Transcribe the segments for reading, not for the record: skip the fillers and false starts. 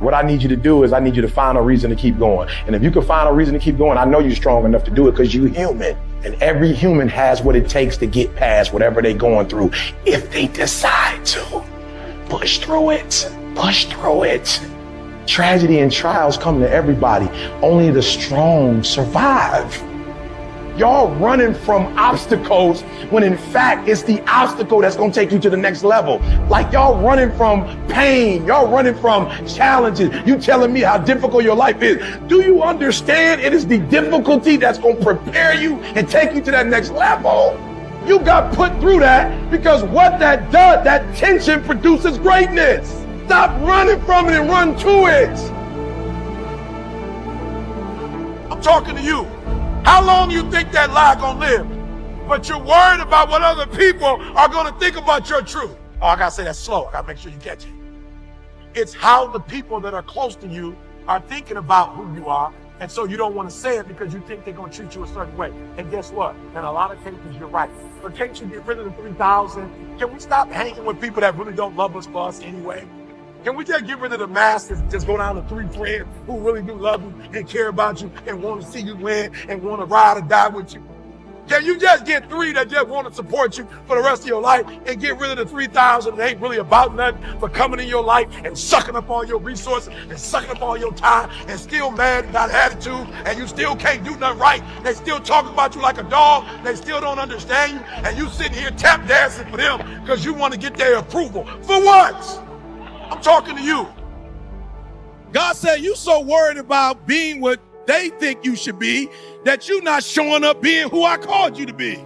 What I need you to do is I need you to find a reason to keep going. And if you can find a reason to keep going, I know you're strong enough to do it because you're human. And every human has what it takes to get past whatever they're going through if they decide to. Push through it. Push through it. Tragedy and trials come to everybody. Only the strong survive. Y'all running from obstacles when in fact it's the obstacle that's gonna take you to the next level. Like y'all running from pain, y'all running from challenges. You telling me how difficult your life is. Do you understand it is the difficulty that's gonna prepare you and take you to that next level? You got put through that because what that does, that tension produces greatness. Stop running from it and run to it. I'm talking to you. How long you think that lie gonna live? But you're worried about what other people are gonna think about your truth. Oh, I gotta say that slow. I gotta make sure you catch it. It's how the people that are close to you are thinking about who you are. And so you don't want to say it because you think they're gonna treat you a certain way. And guess what? In a lot of cases, you're right. But can't you get rid of the 3,000? Can we stop hanging with people that really don't love us for us anyway? Can we just get rid of the masses, just go down to 3 friends who really do love you and care about you and want to see you win and want to ride or die with you? Can you just get 3 that just want to support you for the rest of your life and get rid of the 3,000 that ain't really about nothing but coming in your life and sucking up all your resources and sucking up all your time and still mad and got attitude and you still can't do nothing right. They still talking about you like a dog. They still don't understand you and you sitting here tap dancing for them because you want to get their approval. For what? I'm talking to you. God said you so worried about being what they think you should be that you're not showing up being who I called you to be.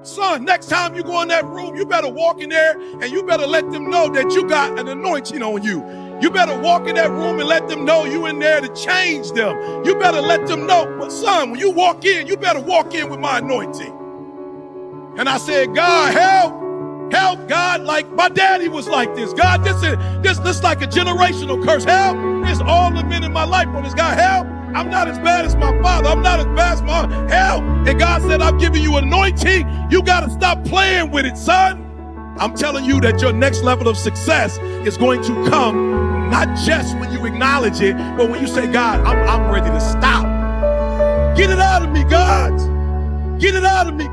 Son, next time you go in that room, you better walk in there and you better let them know that you got an anointing on you. You better walk in that room and let them know you in there to change them. You better let them know, but son, when you walk in, you better walk in with my anointing. And I said, God, help, God, like my daddy was like this. God, this is like a generational curse. Help, it's all the men in my life on this. God, help. I'm not as bad as my father. I'm not as bad as my help. And God said, I'm giving you anointing. You got to stop playing with it, son. I'm telling you that your next level of success is going to come not just when you acknowledge it, but when you say, God, I'm ready to stop. Get it out of me, God. Get it out of me.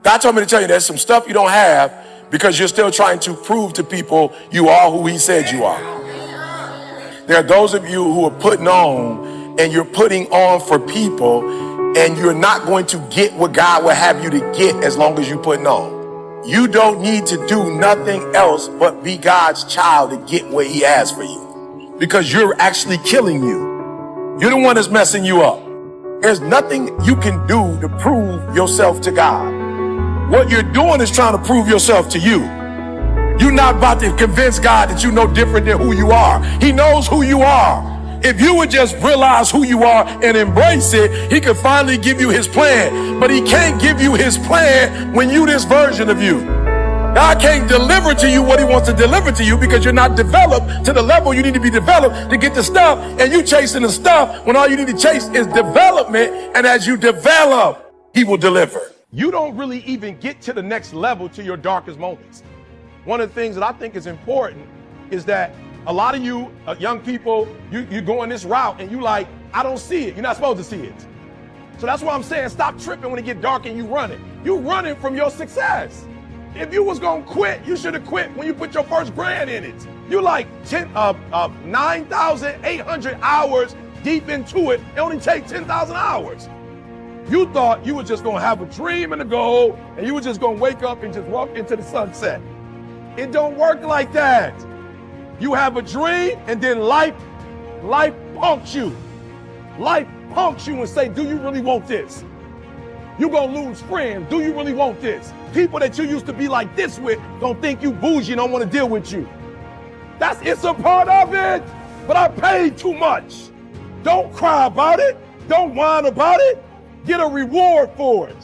God told me to tell you there's some stuff you don't have because you're still trying to prove to people you are who he said you are. There are those of you who are putting on and you're putting on for people and you're not going to get what God will have you to get as long as you're putting on. You don't need to do nothing else but be God's child to get what he has for you because you're actually killing you. You're the one that's messing you up. There's nothing you can do to prove yourself to God. What you're doing is trying to prove yourself to you. You're not about to convince God that you know different than who you are. He knows who you are. If you would just realize who you are and embrace it, he could finally give you his plan. But he can't give you his plan when you this version of you. God can't deliver to you what he wants to deliver to you because you're not developed to the level you need to be developed to get the stuff. And you chasing the stuff when all you need to chase is development. And as you develop, he will deliver. You don't really even get to the next level to your darkest moments. One of the things that I think is important is that a lot of you young people, you going this route and you like, I don't see it. You're not supposed to see it. So that's why I'm saying stop tripping when it get dark and you running. You running from your success. If you was gonna quit, you should have quit when you put your first brand in it. You like 9,800 hours deep into it. It only take 10,000 hours. You thought you were just gonna have a dream and a goal and you were just gonna wake up and just walk into the sunset. It don't work like that. You have a dream and then life punks you. Life punks you and say, do you really want this? You're gonna lose friends. Do you really want this? People that you used to be like this with don't think you bougie and don't want to deal with you. It's a part of it, but I paid too much. Don't cry about it. Don't whine about it. Get a reward for it.